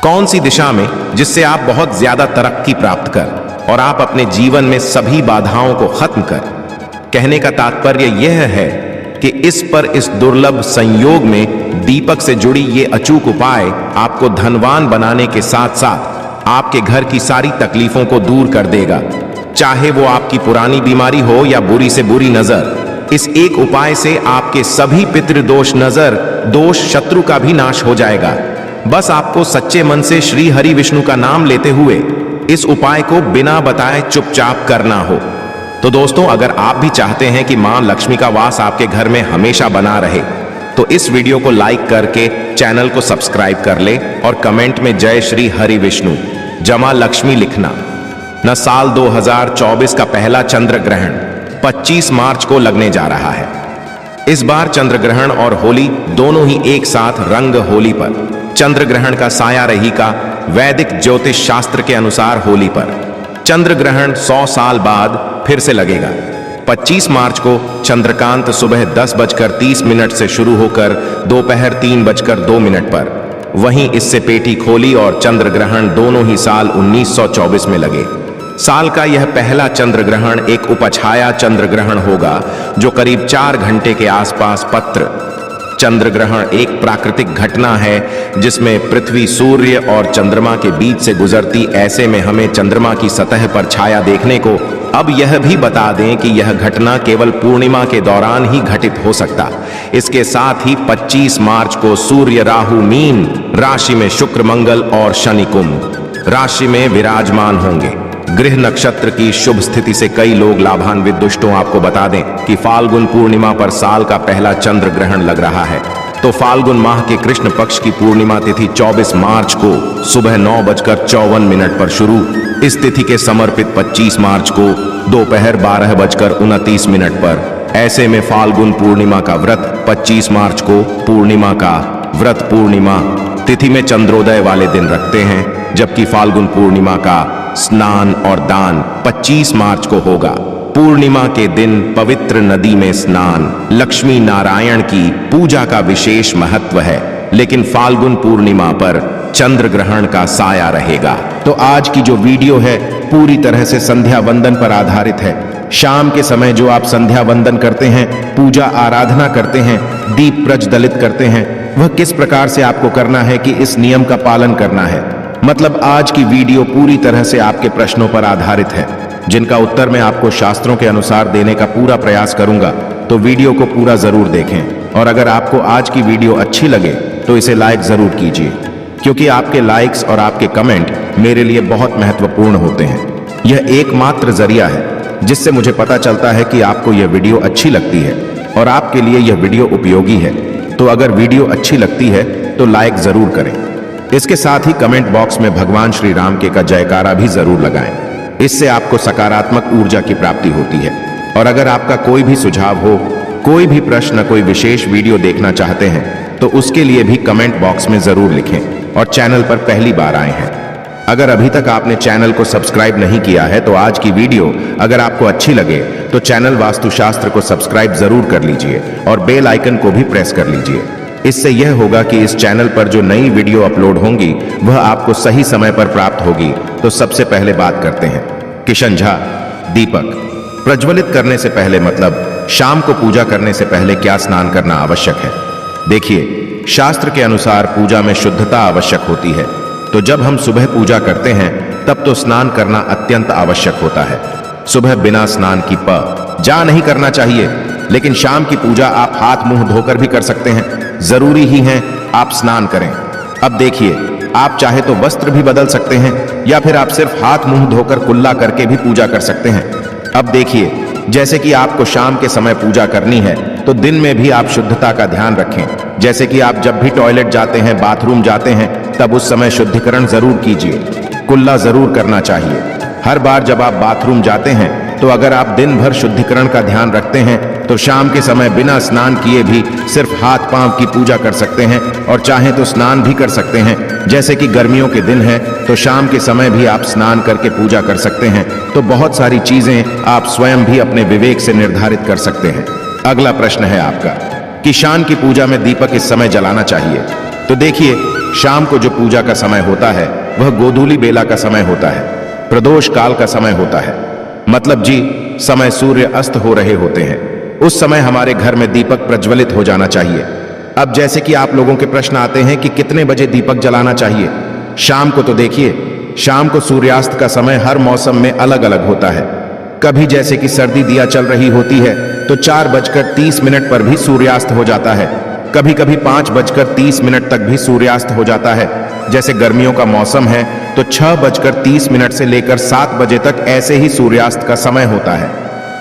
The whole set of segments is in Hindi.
कौन सी दिशा में, जिससे आप बहुत ज्यादा तरक्की प्राप्त कर और आप अपने जीवन में सभी बाधाओं को खत्म कर। कहने का तात्पर्य यह है कि इस दुर्लभ संयोग में दीपक से जुड़ी ये अचूक उपाय आपको धनवान बनाने के साथ साथ आपके घर की सारी तकलीफों को दूर कर देगा। चाहे वो आपकी पुरानी बीमारी हो या बुरी से बुरी नजर, इस एक उपाय से आपके सभी पितृदोष, नजर दोष, शत्रु का भी नाश हो जाएगा। बस आपको सच्चे मन से श्री हरि विष्णु का नाम लेते हुए इस उपाय को बिना बताए चुपचाप करना हो। तो दोस्तों, अगर आप भी चाहते हैं कि मां लक्ष्मी का वास आपके घर में हमेशा बना रहे, तो इस वीडियो को लाइक करके चैनल को सब्सक्राइब कर ले और कमेंट में जय श्री हरि विष्णु जमा लक्ष्मी लिखना। न साल 2024 का पहला चंद्र ग्रहण 25 मार्च को लगने जा रहा है। इस बार चंद्र ग्रहण और होली दोनों ही एक साथ रंग होली पर। चंद्र ग्रहण का साया रहेगा वैदिक ज्योतिष शास्त्र के अनुसार होली पर। चंद्र ग्रहण 100 साल बाद फिर से लगेगा। 25 मार्च को चंद्रकांत सुबह 10:30 से शुरू होकर दोपहर 3:02 पर। वहीं इससे पेटी खोली और चंद्र ग्रहण दोनों ही साल 1924 में लगे। साल का यह पहला चंद्र ग्रहण एक उपछाया चंद्र ग्रहण होगा जो करीब 4 घंटे के आसपास पत्र। चंद्र ग्रहण एक प्राकृतिक घटना है जिसमें पृथ्वी, सूर्य और चंद्रमा के बीच से गुजरती। ऐसे में हमें चंद्रमा की सतह पर छाया देखने को। अब यह भी बता दें कि यह घटना केवल पूर्णिमा के दौरान ही घटित हो सकता। इसके साथ ही 25 मार्च को सूर्य राहु मीन राशि में, शुक्र मंगल और शनि कुंभ राशि में विराजमान होंगे। गृह नक्षत्र की शुभ स्थिति से कई लोग लाभान्वित। दोस्तों, आपको बता दें कि फाल्गुन पूर्णिमा पर साल का पहला चंद्र ग्रहण लग रहा है। तो फाल्गुन माह के कृष्ण पक्ष की पूर्णिमा तिथि 24 मार्च को सुबह 9:54 पर शुरू। इस तिथि के समर्पित 25 मार्च को दोपहर 12:29 पर। ऐसे में फाल्गुन पूर्णिमा का व्रत 25 मार्च को पूर्णिमा का व्रत पूर्णिमा तिथि में चंद्रोदय वाले दिन रखते हैं, जबकि फाल्गुन पूर्णिमा का स्नान और दान 25 मार्च को होगा। पूर्णिमा के दिन पवित्र नदी में स्नान, लक्ष्मी नारायण की पूजा का विशेष महत्व है। लेकिन फाल्गुन पूर्णिमा पर चंद्र ग्रहण का साया रहेगा। तो आज की जो वीडियो है पूरी तरह से संध्या वंदन पर आधारित है। शाम के समय जो आप संध्या वंदन करते हैं, पूजा आराधना करते हैं, दीप प्रज्वलित करते हैं, वह किस प्रकार से आपको करना है कि इस नियम का पालन करना है। मतलब आज की वीडियो पूरी तरह से आपके प्रश्नों पर आधारित है, जिनका उत्तर मैं आपको शास्त्रों के अनुसार देने का पूरा प्रयास करूंगा। तो वीडियो को पूरा जरूर देखें और अगर आपको आज की वीडियो अच्छी लगे तो इसे लाइक जरूर कीजिए, क्योंकि आपके लाइक्स और आपके कमेंट मेरे लिए बहुत महत्वपूर्ण होते हैं। यह एकमात्र जरिया है जिससे मुझे पता चलता है कि आपको यह वीडियो अच्छी लगती है और आपके लिए यह वीडियो उपयोगी है। तो अगर वीडियो अच्छी लगती है तो लाइक जरूर करें। इसके साथ ही कमेंट बॉक्स में भगवान श्री राम के का जयकारा भी जरूर लगाएं। इससे आपको सकारात्मक ऊर्जा की प्राप्ति होती है। और अगर आपका कोई भी सुझाव हो, कोई भी प्रश्न, कोई विशेष वीडियो देखना चाहते हैं तो उसके लिए भी कमेंट बॉक्स में जरूर लिखें। और चैनल पर पहली बार आए हैं, अगर अभी तक आपने चैनल को सब्सक्राइब नहीं किया है तो आज की वीडियो अगर आपको अच्छी लगे तो चैनल वास्तुशास्त्र को सब्सक्राइब जरूर कर लीजिए और बेल आइकन को भी प्रेस कर लीजिए। इससे यह होगा कि इस चैनल पर जो नई वीडियो अपलोड होंगी वह आपको सही समय पर प्राप्त होगी। तो सबसे पहले बात करते हैं किशन झा, दीपक प्रज्वलित करने से पहले, मतलब शाम को पूजा करने से पहले क्या स्नान करना आवश्यक है। देखिए, शास्त्र के अनुसार पूजा में शुद्धता आवश्यक होती है। तो जब हम सुबह पूजा करते हैं तब तो स्नान करना अत्यंत आवश्यक होता है। सुबह बिना स्नान की जा नहीं करना चाहिए। लेकिन शाम की पूजा आप हाथ मुंह धोकर भी कर सकते हैं। जरूरी ही है आप स्नान करें। अब देखिए, आप चाहे तो वस्त्र भी बदल सकते हैं या फिर आप सिर्फ हाथ मुंह धोकर कुल्ला करके भी पूजा कर सकते हैं। अब देखिए, जैसे कि आपको शाम के समय पूजा करनी है तो दिन में भी आप शुद्धता का ध्यान रखें। जैसे कि आप जब भी टॉयलेट जाते हैं, बाथरूम जाते हैं, तब उस समय शुद्धिकरण जरूर कीजिए। कुल्ला जरूर करना चाहिए। हर बार जब आप बाथरूम जाते हैं तो अगर आप दिन भर शुद्धिकरण का ध्यान रखते हैं तो शाम के समय बिना स्नान किए भी सिर्फ हाथ पांव की पूजा कर सकते हैं। और चाहे तो स्नान भी कर सकते हैं। जैसे कि गर्मियों के दिन है तो शाम के समय भी आप स्नान करके पूजा कर सकते हैं। तो बहुत सारी चीजें आप स्वयं भी अपने विवेक से निर्धारित कर सकते हैं। अगला प्रश्न है आपका कि शाम की पूजा में दीपक इस समय जलाना चाहिए। तो देखिए, शाम को जो पूजा का समय होता है वह गोधूली बेला का समय होता है, प्रदोष काल का समय होता है। मतलब जी, समय सूर्य अस्त हो रहे होते हैं। उस समय हमारे घर में दीपक प्रज्वलित हो जाना चाहिए। अब जैसे कि आप लोगों के प्रश्न आते हैं कि कितने बजे दीपक जलाना चाहिए। शाम को तो देखिए, शाम को सूर्यास्त का समय हर मौसम में अलग अलग होता है। कभी जैसे कि सर्दी दिया चल रही होती है तो 4:30 पर भी सूर्यास्त हो जाता है। कभी कभी 5:30 तक भी सूर्यास्त हो जाता है। जैसे गर्मियों का मौसम है तो 6:30 से लेकर 7 बजे तक ऐसे ही सूर्यास्त का समय होता है।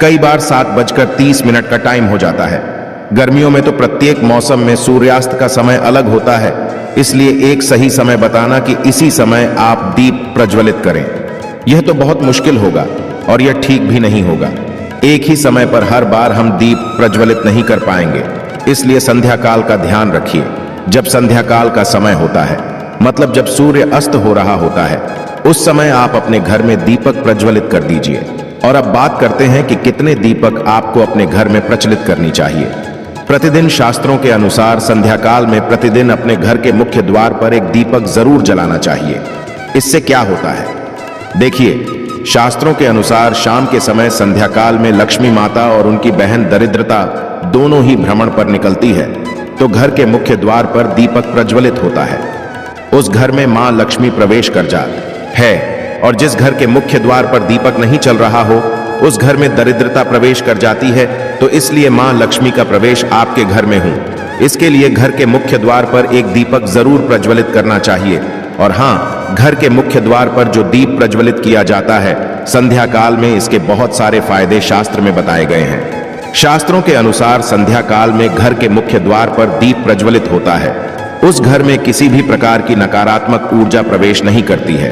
कई बार 7:30 का टाइम हो जाता है। गर्मियों में तो प्रत्येक मौसम में सूर्यास्त का समय अलग होता है, इसलिए एक सही समय बताना कि इसी समय आप दीप प्रज्वलित करें, यह तो बहुत मुश्किल होगा और यह ठीक भी नहीं होगा। एक ही समय पर हर बार हम दीप प्रज्वलित नहीं कर पाएंगे, इसलिए संध्या काल का ध्यान रखिए। जब संध्या काल का समय होता है, मतलब जब सूर्य अस्त हो रहा होता है, उस समय आप अपने घर में दीपक प्रज्वलित कर दीजिए। और अब बात करते हैं कि कितने दीपक आपको अपने घर में प्रचलित करनी चाहिए। प्रतिदिन शास्त्रों के अनुसार संध्या काल में प्रतिदिन अपने घर के मुख्य द्वार पर एक दीपक जरूर जलाना चाहिए। इससे क्या होता है, देखिए, शास्त्रों के अनुसार शाम के समय संध्या काल में लक्ष्मी माता और उनकी बहन दरिद्रता दोनों ही भ्रमण पर निकलती है, तो घर के मुख्य द्वार पर दीपक प्रज्वलित होता है। उस घर में मां लक्ष्मी प्रवेश कर जाती है, और जिस घर के मुख्य द्वार पर दीपक नहीं चल रहा हो उस घर में दरिद्रता प्रवेश कर जाती है। तो इसलिए मां लक्ष्मी का प्रवेश आपके घर में हो, इसके लिए घर के मुख्य द्वार पर एक दीपक जरूर प्रज्वलित करना चाहिए। और हां, घर के मुख्य द्वार पर जो दीप प्रज्वलित किया जाता है संध्या काल में, इसके बहुत सारे फायदे शास्त्र में बताए गए हैं। शास्त्रों के अनुसार संध्या काल में घर के मुख्य द्वार पर दीप प्रज्वलित होता है, उस घर में किसी भी प्रकार की नकारात्मक ऊर्जा प्रवेश नहीं करती है।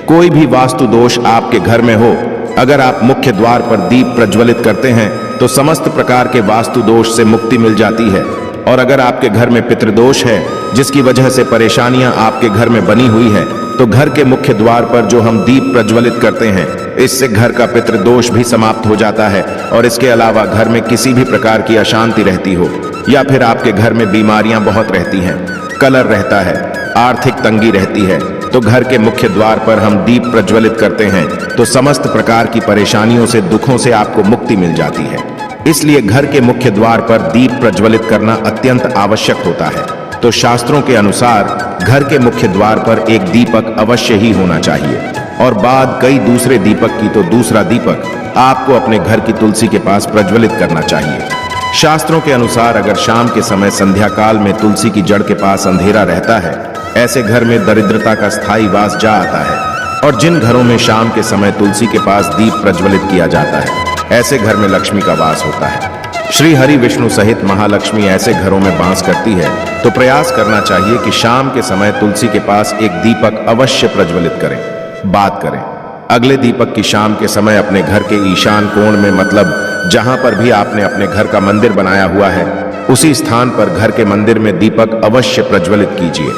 कोई भी वास्तु दोष आपके घर में हो, अगर आप मुख्य द्वार पर दीप प्रज्वलित करते हैं तो समस्त प्रकार के वास्तु दोष से मुक्ति मिल जाती है। और अगर आपके घर में पितृदोष है, जिसकी वजह से परेशानियां आपके घर में बनी हुई है, तो घर के मुख्य द्वार पर जो हम दीप प्रज्वलित करते हैं, इससे घर का पितृदोष भी समाप्त हो जाता है। और इसके अलावा घर में किसी भी प्रकार की अशांति रहती हो, या फिर आपके घर में बीमारियां बहुत रहती हैं, कलह रहता है, आर्थिक तंगी रहती है, तो घर के मुख्य द्वार पर हम दीप प्रज्वलित करते हैं तो समस्त प्रकार की परेशानियों से, दुखों से आपको मुक्ति मिल जाती है। इसलिए घर के मुख्य द्वार पर दीप प्रज्वलित करना अत्यंत आवश्यक होता है। तो शास्त्रों के अनुसार घर के मुख्य द्वार पर एक दीपक अवश्य ही होना चाहिए। और बाद कई दूसरे दीपक की तो दूसरा दीपक आपको अपने घर की तुलसी के पास प्रज्वलित करना चाहिए। शास्त्रों के अनुसार अगर शाम के समय संध्या काल में तुलसी की जड़ के पास अंधेरा रहता है, ऐसे घर में दरिद्रता का स्थायी वास जा आता है। और जिन घरों में शाम के समय तुलसी के पास दीप प्रज्वलित किया जाता है, ऐसे घर में लक्ष्मी का वास होता है। श्री हरि विष्णु सहित महालक्ष्मी ऐसे घरों में वास करती है, तो प्रयास करना चाहिए कि शाम के समय तुलसी के पास एक दीपक अवश्य प्रज्वलित करें। बात करें अगले दीपक की, शाम के समय अपने घर के ईशान कोण में, मतलब जहां पर भी आपने अपने घर का मंदिर बनाया हुआ है, उसी स्थान पर घर के मंदिर में दीपक अवश्य प्रज्वलित कीजिए।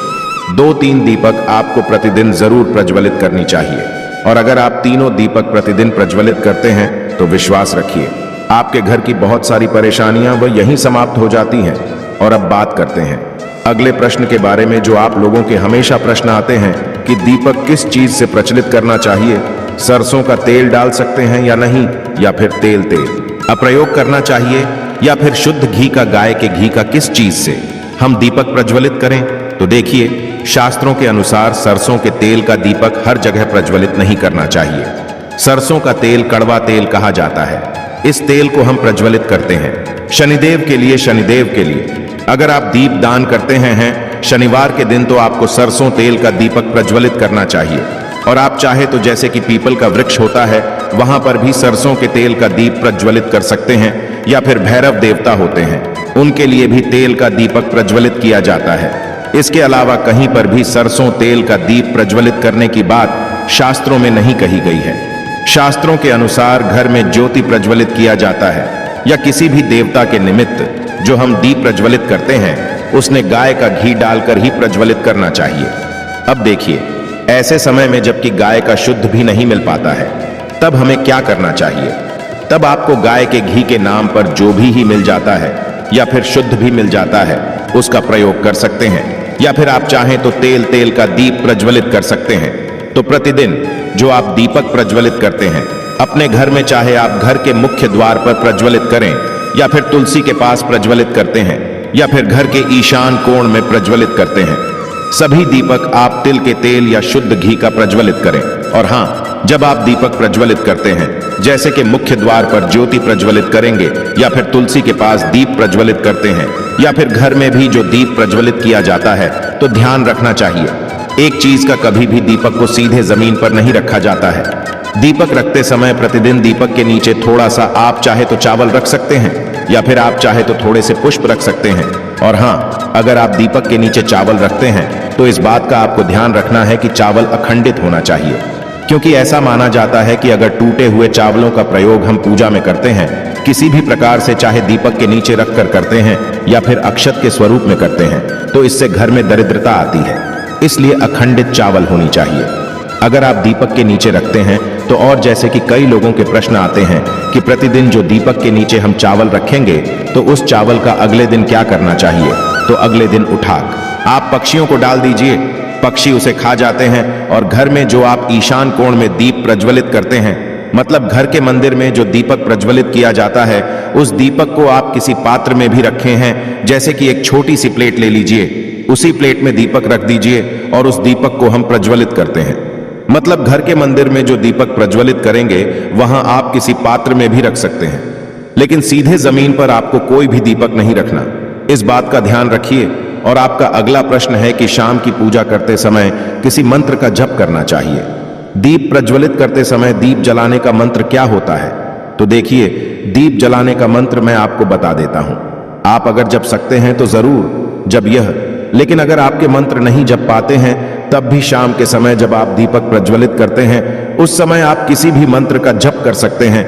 2-3 दीपक आपको प्रतिदिन जरूर प्रज्वलित करनी चाहिए। और अगर आप तीनों दीपक प्रतिदिन प्रज्वलित करते हैं तो विश्वास रखिए, आपके घर की बहुत सारी परेशानियां वह यहीं समाप्त हो जाती हैं। और अब बात करते हैं अगले प्रश्न के बारे में, जो आप लोगों के हमेशा प्रश्न आते हैं कि दीपक किस चीज से प्रचलित करना चाहिए। सरसों का तेल डाल सकते हैं या नहीं, या फिर तेल प्रयोग करना चाहिए, या फिर शुद्ध घी का, गाय के घी का, किस चीज से हम दीपक प्रज्वलित करें। तो देखिए, शास्त्रों के अनुसार सरसों के तेल का दीपक हर जगह प्रज्वलित नहीं करना चाहिए। सरसों का तेल कड़वा तेल कहा जाता है। इस तेल को हम प्रज्वलित करते हैं शनिदेव के लिए। शनिदेव के लिए अगर आप दीप दान करते हैं शनिवार के दिन, तो आपको सरसों तेल का दीपक प्रज्वलित करना चाहिए। और आप चाहे तो जैसे कि पीपल का वृक्ष होता है, वहां पर भी सरसों के तेल का दीप प्रज्वलित कर सकते हैं। या फिर भैरव देवता होते हैं, उनके लिए भी तेल का दीपक प्रज्वलित किया जाता है। इसके अलावा कहीं पर भी सरसों तेल का दीप प्रज्वलित करने की बात शास्त्रों में नहीं कही गई है। शास्त्रों के अनुसार घर में ज्योति प्रज्वलित किया जाता है, या किसी भी देवता के निमित्त जो हम दीप प्रज्वलित करते हैं, उसने गाय का घी डालकर ही प्रज्वलित करना चाहिए। अब देखिए, ऐसे समय में जबकि गाय का शुद्ध भी नहीं मिल पाता है, तब हमें क्या करना चाहिए। तब आपको गाय के घी के नाम पर जो भी ही मिल जाता है, या फिर शुद्ध भी मिल जाता है, उसका प्रयोग कर सकते हैं। या फिर आप चाहें तो तेल का दीप प्रज्वलित कर सकते हैं। तो प्रतिदिन जो आप दीपक प्रज्वलित करते हैं अपने घर में, चाहे आप घर के मुख्य द्वार पर प्रज्वलित करें या फिर तुलसी के पास प्रज्वलित करते हैं या फिर घर के ईशान कोण में प्रज्वलित करते हैं, सभी दीपक आप तिल के तेल या शुद्ध घी का प्रज्वलित करें। और हां, जब आप दीपक प्रज्वलित करते हैं, जैसे कि मुख्य द्वार पर ज्योति प्रज्वलित करेंगे या फिर तुलसी के पास दीप प्रज्वलित करते हैं या फिर घर में भी जो दीप प्रज्वलित किया जाता है, तो ध्यान रखना चाहिए एक चीज का, कभी भी दीपक को सीधे जमीन पर नहीं रखा जाता है। दीपक रखते समय प्रतिदिन दीपक के नीचे थोड़ा सा आप चाहे तो चावल रख सकते हैं या फिर आप चाहे तो थोड़े से पुष्प रख सकते हैं। और हां, अगर आप दीपक के नीचे चावल रखते हैं तो इस बात का आपको ध्यान रखना है कि चावल अखंडित होना चाहिए, क्योंकि ऐसा माना जाता है कि अगर टूटे हुए चावलों का प्रयोग हम पूजा में करते हैं, किसी भी प्रकार से, चाहे दीपक के नीचे रखकर करते हैं या फिर अक्षत के स्वरूप में करते हैं, तो इससे घर में दरिद्रता आती है। इसलिए अखंडित चावल होनी चाहिए अगर आप दीपक के नीचे रखते हैं तो। और जैसे कि कई लोगों के प्रश्न आते हैं कि प्रतिदिन जो दीपक के नीचे हम चावल रखेंगे तो उस चावल का अगले दिन क्या करना चाहिए, तो अगले दिन उठाकर आप पक्षियों को डाल दीजिए, पक्षी उसे खा जाते हैं। और घर में जो आप ईशान कोण में दीप प्रज्वलित करते हैं, मतलब घर के मंदिर में जो दीपक प्रज्वलित किया जाता है, उस दीपक को आप किसी पात्र में भी रखे हैं, जैसे कि एक छोटी सी प्लेट ले लीजिए, उसी प्लेट में दीपक रख दीजिए और उस दीपक को हम प्रज्वलित करते हैं। मतलब घर के मंदिर में जो दीपक प्रज्वलित करेंगे वहां आप किसी पात्र में भी रख सकते हैं, लेकिन सीधे जमीन पर आपको कोई भी दीपक नहीं रखना, इस बात का ध्यान रखिए। और आपका अगला प्रश्न है कि शाम की पूजा करते समय किसी मंत्र का जप करना चाहिए। दीप प्रज्वलित करते समय दीप जलाने का मंत्र क्या होता है, तो देखिए, दीप जलाने का मंत्र मैं आपको बता देता हूं। आप अगर जप सकते हैं तो जरूर जब यह, लेकिन अगर आपके मंत्र नहीं जप पाते हैं तब भी शाम के समय जब आप दीपक प्रज्वलित करते हैं उस समय आप किसी भी मंत्र का जप कर सकते हैं।